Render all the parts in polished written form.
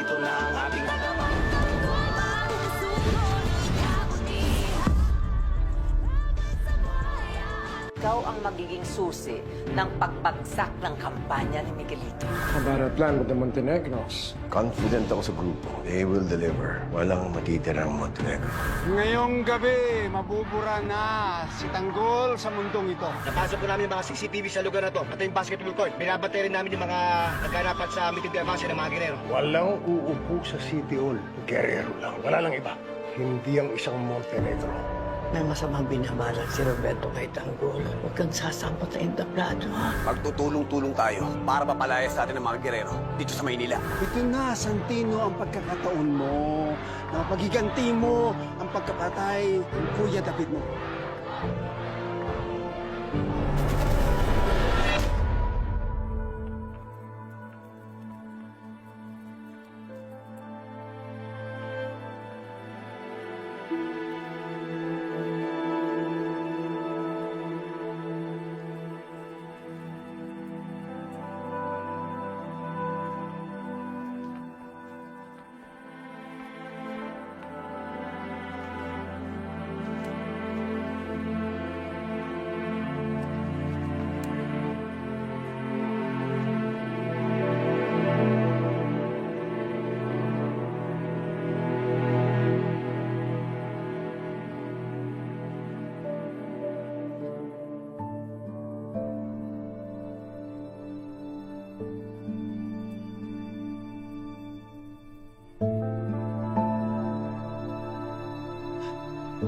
dito na ang ating... Ikaw ang magiging susi ng pagbagsak ng kampanya ni Miguelito. About our plan with the Montenegros. Confident ako sa grupo. They will deliver. Walang matitirang Montenegro. Ngayong gabi, mabubura na si Tanggol sa mundong ito. Napasok po namin yung mga CCTV sa lugar na to. At yung basketball court. Binabantay rin namin yung mga nagkarapat sa meeting de avance ng mga ginero. Walang uupo sa City Hall. Guerrero lang. Wala lang iba. Hindi ang isang Montenegro. May masamang binabalak si Roberto kay Tanggol. Huwag kang sasampot sa entablado, ha? Magtutulong-tulong tayo para mapalaya sa atin ng mga gerero dito sa Maynila. Ito na, Santino, ang pagkakataon mo na pagiganti mo ang pagkapatay ng Kuya David mo.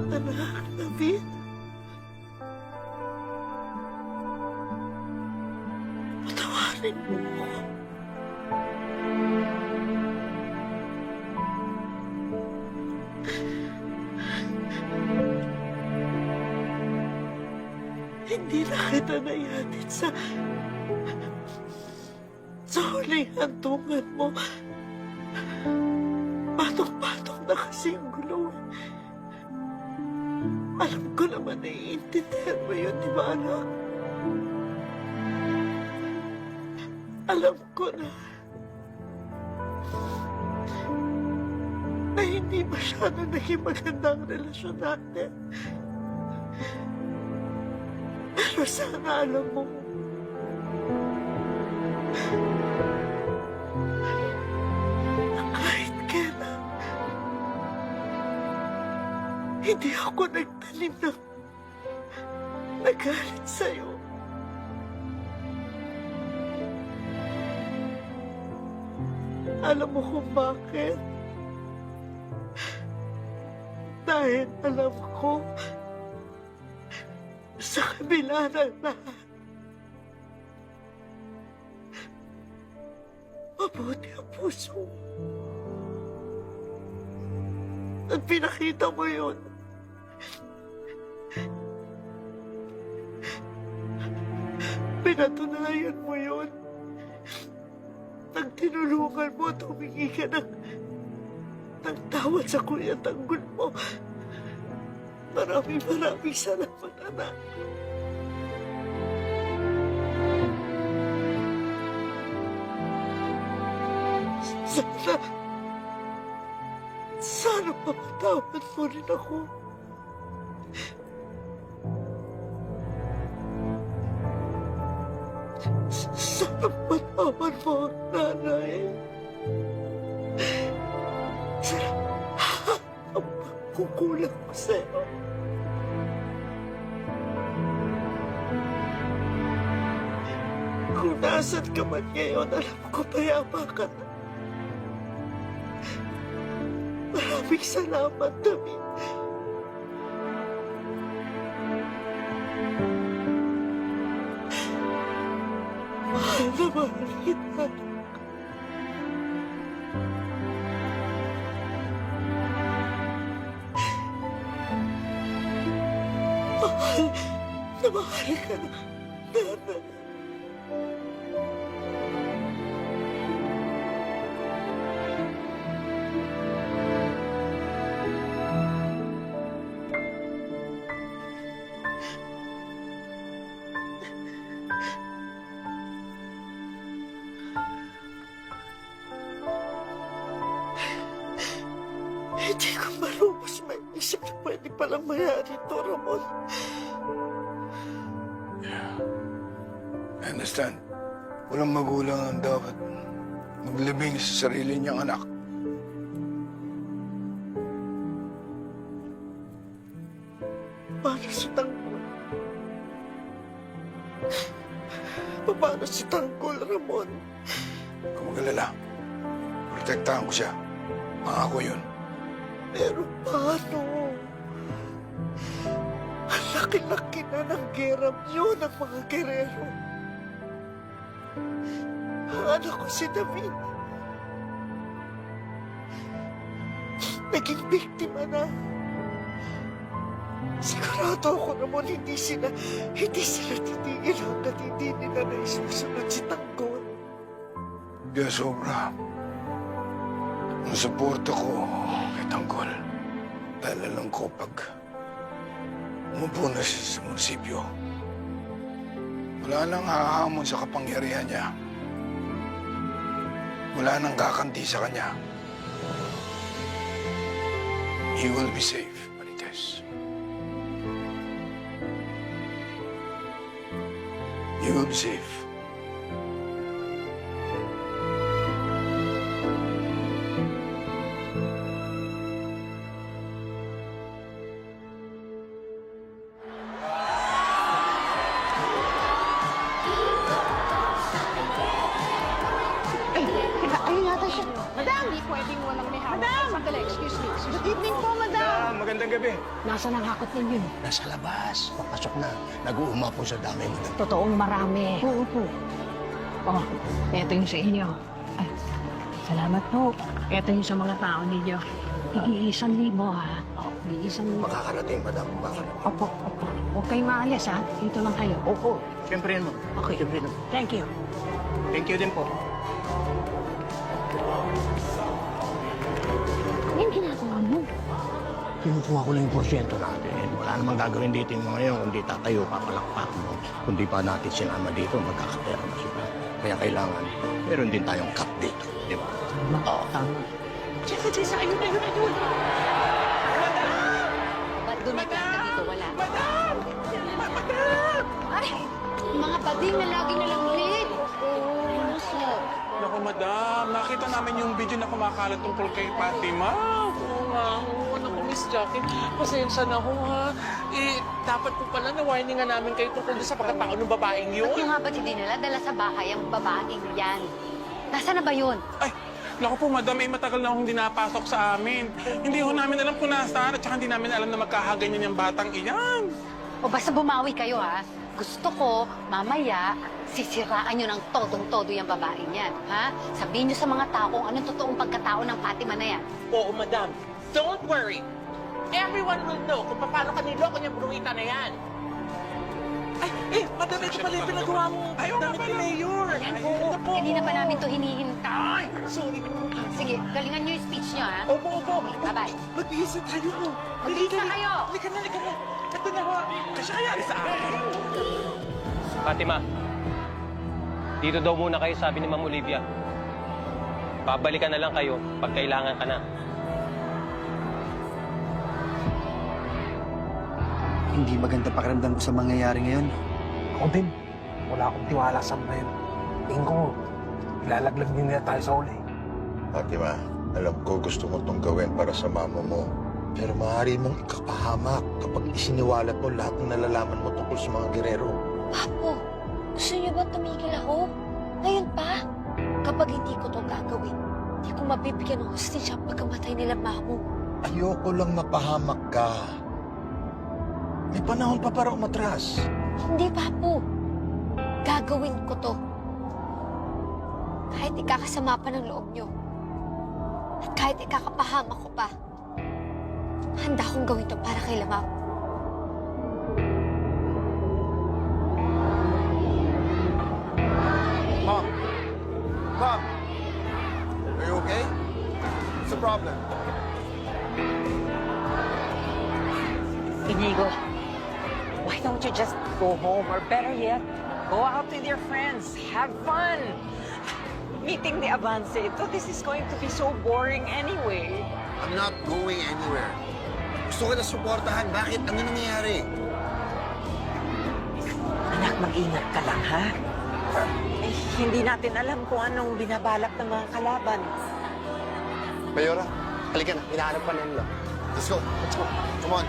Anak, David. Patawarin mo ako. Hindi na kita naihatid sa huling hantungan mo. Patong-patong na kasi ang gulo. Alam ko naman naiintindihan mo yun, di ba, anak? Alam ko na hindi masyado naging maganda ang relasyon natin. Pero sana alam mo, na kahit kailan, hindi ako nagtanim ng nagalit sa'yo. Alam mo kung bakit? Dahil alam ko, sa kabila ng lahat, mabuti ang puso mo. At pinakita mo yun. Pinatunayan mo yun. Nang tinulungan mo at humingi ka ng tawad sa Kuya Tanggol mo. Maraming salamat, anak. Sana mapatawad mo rin ako. Sana patawad mo ang nanay. Sa lahat ang pagkukulang ko sa'yo. Kung nasan ka man ngayon, alam ko payapa ka na. Maraming salamat, David. Mahal na mahal kita. Mahal na mahal ka na, nanay. Hindi ko marumos may isip na pwede palang mayari ito, Ramon. I understand. Walang magulang ang dapat maglibing sa sarili niyang anak. Paano si Tanggol? Paano si Tanggol, Ramon? Kung mag-alala, protektahan ko siya. Pangako yun. Pero paano? Ang laki-laki na ng geram niyo ng mga gerero. Ang anak ko si David. Naging biktima na. Sigurado ako naman hindi sila titigil hanggat hindi nila na isusunod si Tanggol. Kaya sobra. Ang suporta ko kay Tanggol. Dahil alam ko pag umupo na siya sa munisipyo, wala nang hahamon sa kapangyarihan niya. Wala nang kakanti sa kanya. He will be safe, Marites. He will be safe. Ayun yata siya. Madam! Hindi pwedeng walang may hawak. Madam! Sandali, excuse me. Good evening po, madam. Magandang gabi. Nasaan ang hakot ninyo? Nasa labas. Papasok na. Nag-uuma po sa dami mo. Totoong marami. Oo po. Oh, eto yung sa inyo. Ay, salamat po. Eto yung sa mga tao ninyo. Igi-1,000 ha. Igi-1,000. Makakarating, madam. Makakarating. Opo, opo. Huwag kayong maalis ha. Dito lang kayo. Opo, siyempre mo. Okay. Thank you. Thank you din po. Ano yung ginagawa mo? Kinukuha ko lang yung porsyento natin. Wala namang gagawin dito yung mga yun. Kundi tatayo, papalakpak mo. Kundi pa natin sinama dito, magkakapera na sila. Kaya kailangan, meron din tayong cut dito. Di ba? Oo. Tama. Ba't dumating ka dito? Wala. Ay, mga bading na lagi nalang late. Naku, madam, nakita namin yung video na kumakalat tungkol kay Fatima. Oo nga, oo. Naku, Miss Jackie, pasensya na ho, ha. Eh, dapat po pala na-warning nga namin kayo tungkol sa pagkatao ng babaeng yun. Ba't yung nga ba't hindi nila dala sa bahay ang babaeng yan? Nasaan na ba yun? Ay, naku po, madam, eh, matagal na akong hindi napasok sa amin. Hindi ho namin alam kung nasaan at saka hindi namin alam na magkakaganyan yung batang iyan. O basta bumawi kayo, ha? Gusto ko, mamaya, sisiraan nyo ng todong-todo yung babaeng yan, ha? Sabihin nyo sa mga tao kung anong totoong pagkatao ng Fatima na yan. Oo, madam. Don't worry. Everyone will know kung paano ka niloko niyang bruhita na yan. Ay, madam, ito pala yung pinagawa mo. Ayaw nga Damit ni pala. Mayor. Ayan, Oo, po. kanina pa namin to hinihintay. Sorry. Sige, galingan nyo yung speech nyo, ha? Opo, opo. Bye-bye. Mag-iisa tayo mo. Mag-iisa kayo! Halika na, halika na. Ito na, ha. Kasi kaya sa akin. Fatima, dito daw muna kayo, sabi ni Ma'am Olivia. Babalikan na lang kayo pag kailangan ka na. Hindi maganda pakiramdam ko sa mangyayari ngayon. Ako din. Wala akong tiwala sa mga yun. Tingin ko, ilalaglag din nila tayo sa uli. Fatima, alam ko gusto mo itong gawin para sa mama mo. Pero maaari mong ikapahamak kapag isiniwalat mo lahat ng nalalaman mo tungkol sa mga gerero. Papo, gusto niyo ba tumigil ako? Ngayon pa? Kapag hindi ko to gagawin, hindi ko mabibigyan ng hustisya pagkamatay nila mamo. Ayoko lang mapahamak ka. May panahon pa para umatras. Hindi, Papo. Gagawin ko to. Kahit ikakasama pa ng loob niyo. At kahit ikakapahamak ko pa. Handa akong gawin to para kay Lamang. Mom! Mom! Are you okay? What's the problem? Inigo, why don't you just go home? Or better yet, go out with your friends. Have fun. meeting ni Avance ito. This is going to be so boring anyway. I'm not going anywhere. Gusto ko na suportahan. Bakit? Ano nangyayari? Anak, mag-ingat ka lang, ha? Eh, hindi natin alam kung anong binabalak ng mga kalaban. Mayora, halika na. Hinahanap pa nila. Let's go. Let's go. Come on.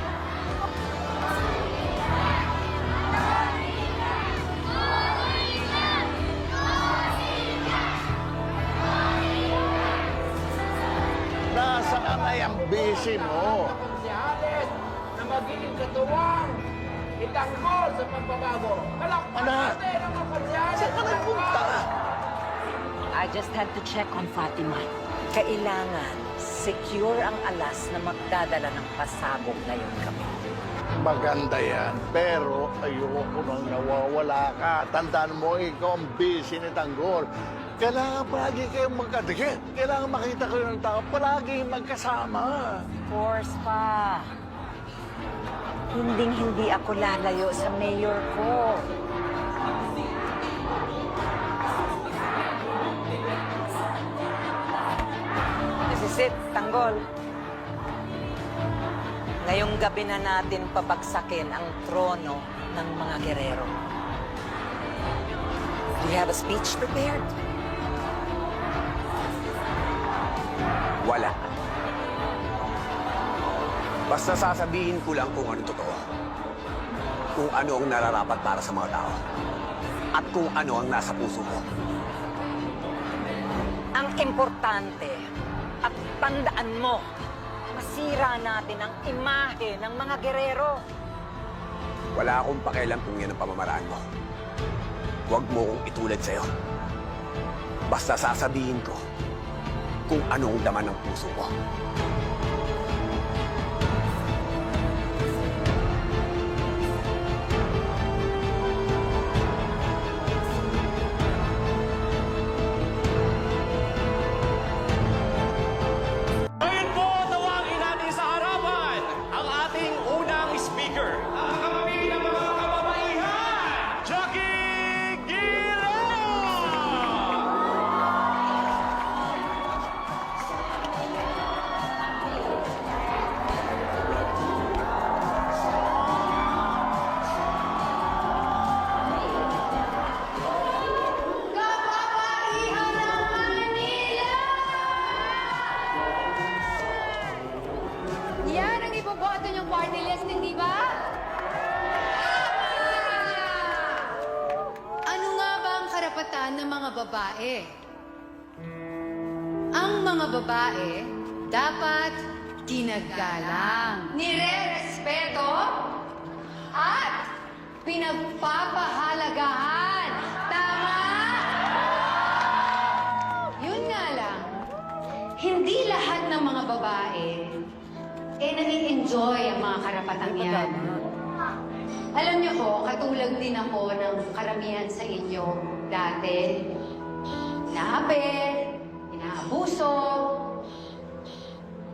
Nasaan ay ang busy mo? Na magiging katuwang itanggol sa pagbabago. Palakpan Anak! natin ang mga kalyari. Saan ka nagpunta? I just had to check on Fatima. Kailangan secure ang alas na magdadala ng pasabog ngayong gabi. Maganda yan, pero ayoko nang nawawala ka. Tandaan mo, ikaw ang busy ni Tanggol. Kailangan palagi kayong magkadikit. Kailangan makita kayo ng tao. Palagi magkasama. Of course pa. Hinding-hindi ako lalayo sa mayor ko. This is it, Tanggol. Ngayong gabi na natin pabagsakin ang trono ng mga gerero. Do you have a speech prepared? Wala. Basta sasabihin ko lang kung ano totoo. Kung ano ang nararapat para sa mga tao. At kung ano ang nasa puso ko. Ang importante, at tandaan mo, masira natin ang imahe ng mga gerero. Wala akong pakialam kung yan ang pamamaraan mo. Huwag mo kong itulad sa'yo. Basta sasabihin ko kung anong laman ng puso ko. Ngayon po, tawagin natin sa harapan ang ating unang speaker. Ang kapamilya ng mga kababaihan, Jackie Guerrero! Kababaihan ng Manila! Yan ang iboboto niyong party list, hindi ba? Ano nga ba ang karapatan ng mga babae? Ang mga babae dapat ginagalang, nire-respeto, at pinagpapahalagahan. Tama? Yun nga lang, hindi lahat ng mga babae nai-enjoy ang mga karapatang yan. Alam niyo ko, katulad din ako ng karamihan sa inyo dati. Inaapi, inaabuso,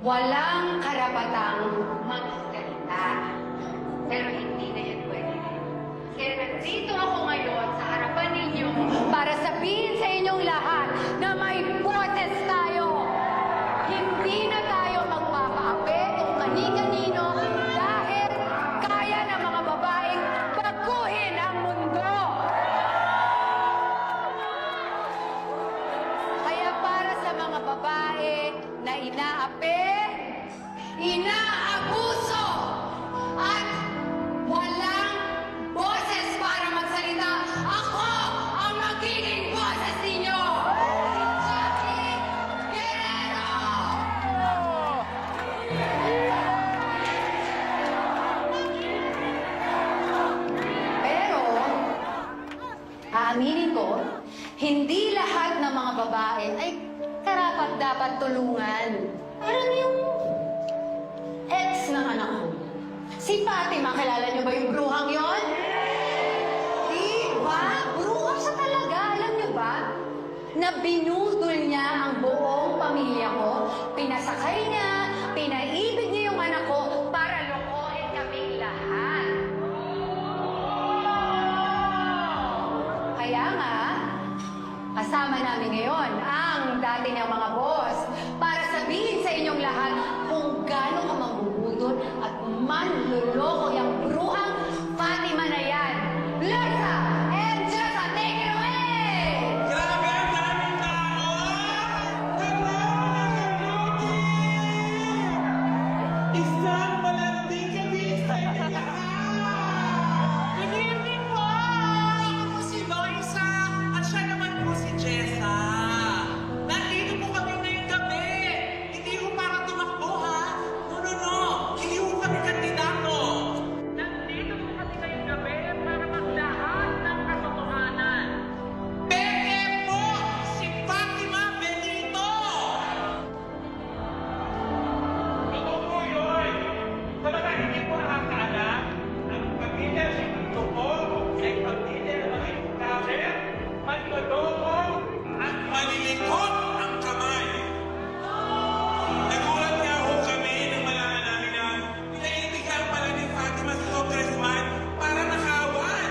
walang karapatang magsalita. Pero hindi na yan pwede. Kaya nandito ako ngayon sa harapan ninyo para sabihin sa inyong lahat na may boses tayo. Hindi na tayo magpapaapi kung kani-kanino dahil kaya ng mga babaeng baguhin ang mundo. Kaya para sa mga babae na inaapi, inaabuso, at walang boses para magsalita, ako ang magiging boses ninyo! Jackie Guerrero! Pero, aaminin ko, hindi lahat ng mga babae ay karapat-dapat tulungan. Parang yung ex ng anak ko. Si Fatima, kilala niyo ba yung bruhang yon? Diba? Bruha siya talaga. Alam niyo ba? Na binudol niya ang buong pamilya ko. Pinasakay niya, pinaibig niya yung anak ko para lokohin kaming lahat. Kaya nga, kasama Kasama namin ngayon ang dati niyang mga boss para sabihin sa inyong lahat kung gaano ka manghuhudol at manluloko yung bruhang Fatima na yan. Larsa and Jessa, take it away! Grabe, ang daming tao! Isang malanding gabi sa inyo lahat! Good evening po! Ako po si Loisa at siya naman po si Jessa. Nandito po kami ngayong gabi. Hindi ko para tumakbo ha? No. Hindi ko kami kandidato. Nandito po kami ngayong gabi para maglahat ng katotohanan. Peke po si Fatima Benito! Totoo po yun. Talaga hindi po nakakaalam. Ang pamilya si Tito po ay pamilya ng mga ibukaber, manloloko at malilikot ang kamay. Nagulat nga ho kami nang malaman namin na pinaibigan pala ni Fatima si Congressman para nakawan.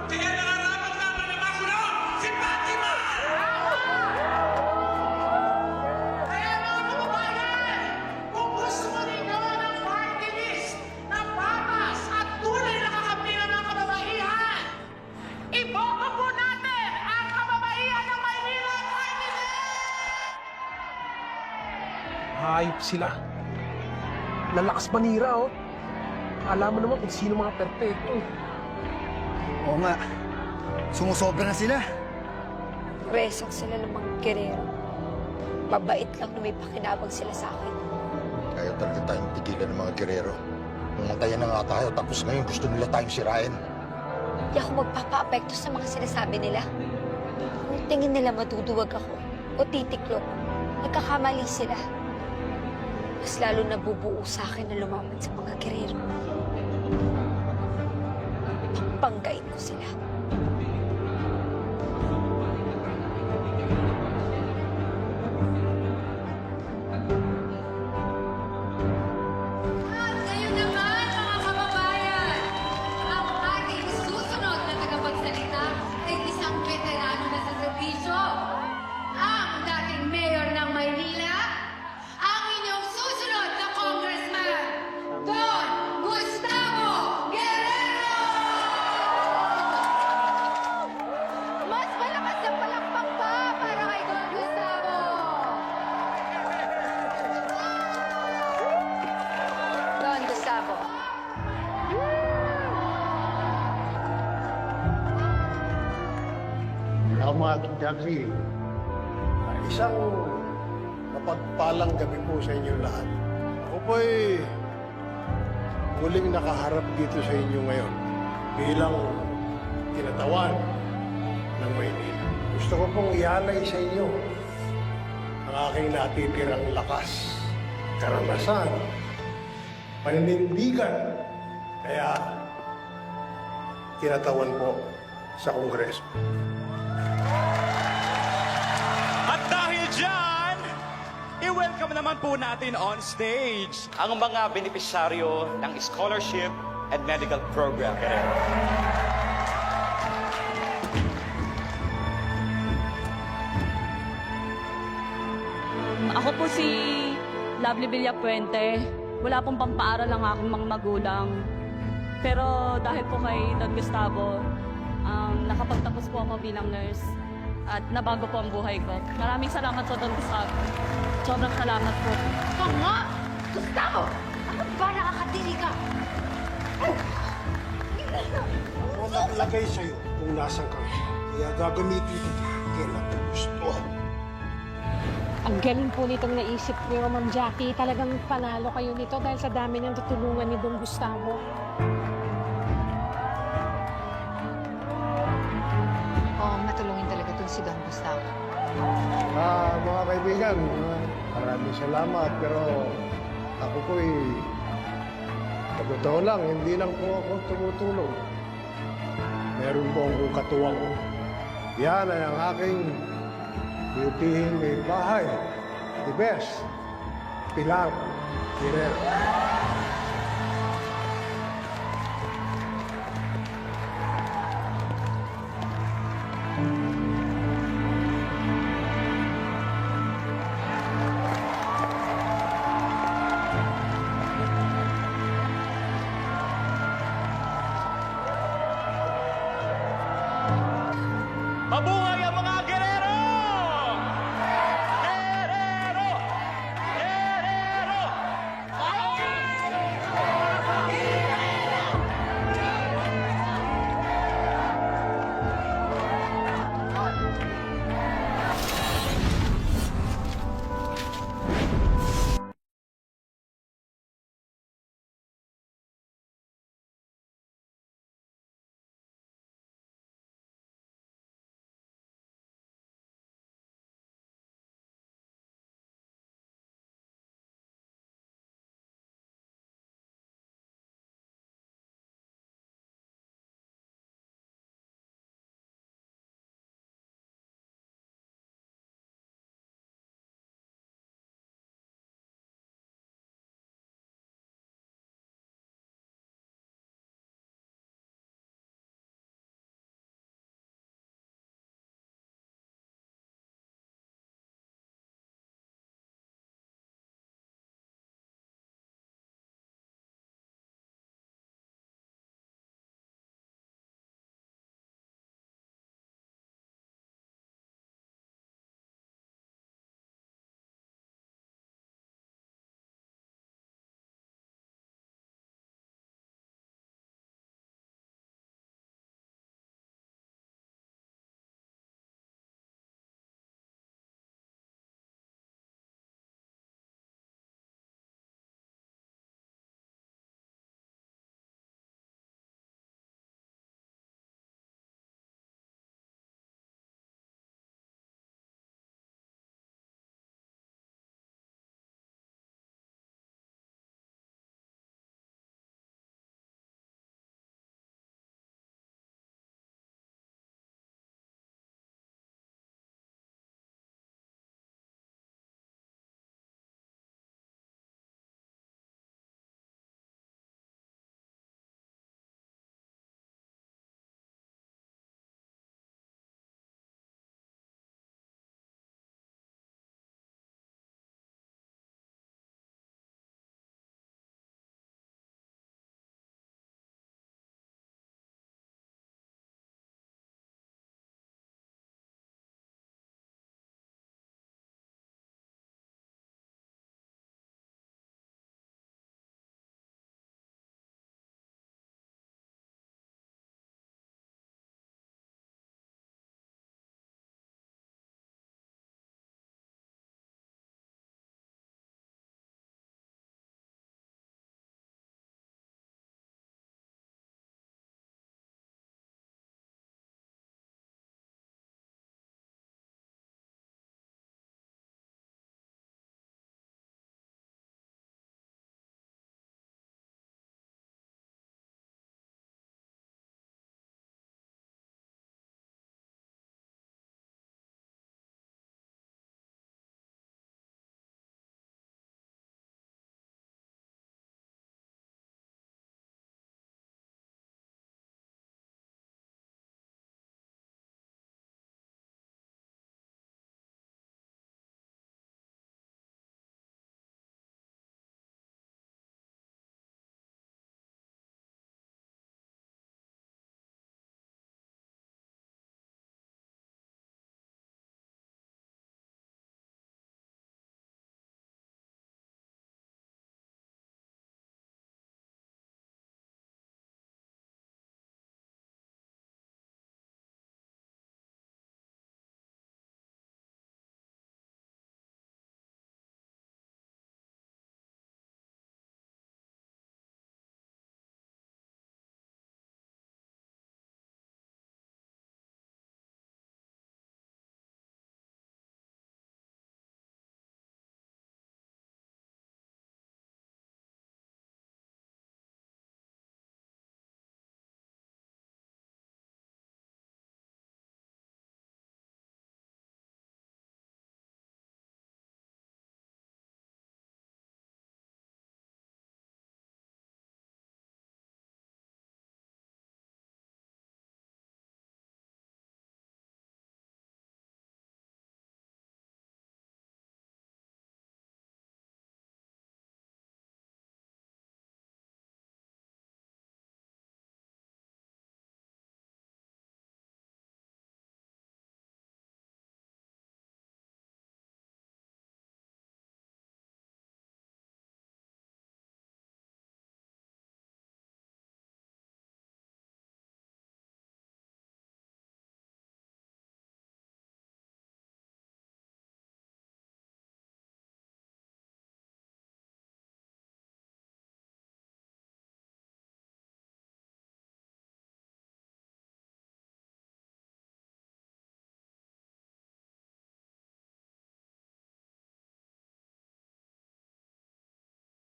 Kaya nararapat lamang na makulong si Fatima! Kaya mga kababayan, kung gusto mo ninyo ng party list na patas at tunay na kakampi ng mga kababaihan, iboto po natin ang kababaihan ng Maynila Party List! Hayop sila. Lalakas manira, oh. Alam mo naman kung sino mga perpekto. Oo nga. Sumusobra na sila. Resok sila ng mga gerero. Mabait lang na may pakinabang sila sa akin. Kaya talaga tayong tigilan ng mga gerero. Pumuntayan na nga tayo, tapos ngayon gusto nila tayong sirain. Hindi ako magpapa-apekto sa mga sinasabi nila. Kung tingin nila maduduwag ako o titiklop, nagkakamali sila. Mas lalo nabubuo sa akin na lumaban sa mga gerero. Papanggain ko sila. At ngayon naman, mga kababayan, ang ating susunod na tagapagsalita ay isang veterano na sa serbisyo. Ang dating mayor ng Maynila, ang inyong susunod na congressman, Don Gustavo Guerrero! Mas malakas ang palakpak pa para kay Don Gustavo! Don Gustavo. Salamat, Jackie. Isang mapagpalang gabi po sa inyo lahat. Ako po'y muling nakaharap dito sa inyo ngayon bilang kinatawan ng Maynila. Gusto ko pong ialay sa inyo ang aking natitirang lakas, karanasan, paninindigan. Kaya kinatawan po sa Kongreso. At dahil dyan, i-welcome naman po natin on stage ang mga benepisyaryo ng scholarship and medical program. Ako po si Lovely Villapuente. Wala pong pampaaral ang aking mga magulang. Pero dahil po kay Don Gustavo, nakapagtapos po ako bilang nurse at nabago po ang buhay ko. Maraming salamat po, Don Gustavo. Sobrang salamat po. Ito nga! Gustavo! Ano ba nakakatili ka? Ako naglagay sa'yo kung nasan ka. Kaya gagamitin kita kailan ko gusto. Ang galing po nitong naisip niyo, Ma'am Jackie. Talagang panalo kayo nito dahil sa dami ng tutulungan ni Don Gustavo. Oo, matulungin talaga itong si Don Gustavo. Mga kaibigan, maraming salamat. Pero ako po'y sa totoo lang, hindi lang po ako tumutulong. Meron po akong katuwang. Yan ay ang aking butihin may bahay. The best. Pilar Guerrero.